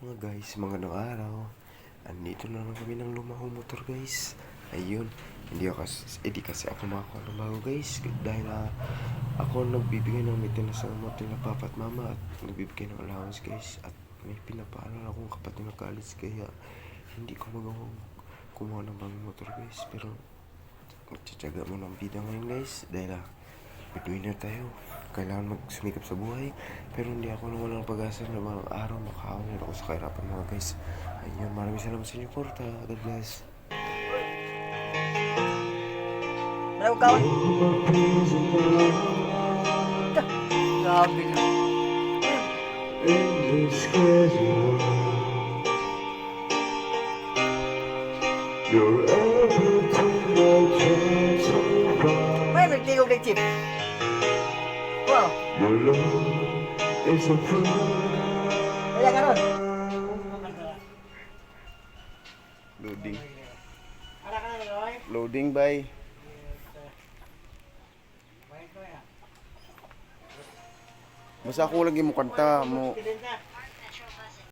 Mga guys, magandang araw. Andito na lang kami ng lumahong motor guys. Ayun, hindi kasi ako makakuha ng bago guys. Dahil ako nagbibigay ng maintenance ng motor na papa at mama. At nagbibigay ng allowance guys. At may pinapaaral akong kapatid na college. Kaya hindi ko magawang kumuha ng bagong motor guys. Pero magtsatsaga mo ng bida ngayon guys. Dahil breadwinner tayo. Kailangan magsumikap sa buhay. Pero hindi ako nawalan ng pag-asa na mga araw makahawin ako sa kahirapan mga guys. Ayun, maraming salamat sa inyo, Porta. God bless. Bravo kawan. Grabe ka. May nagtigog ng chip. Wow. Kaya ka ron. Loading. Loading by. Basta ako lagi mo kanta mo.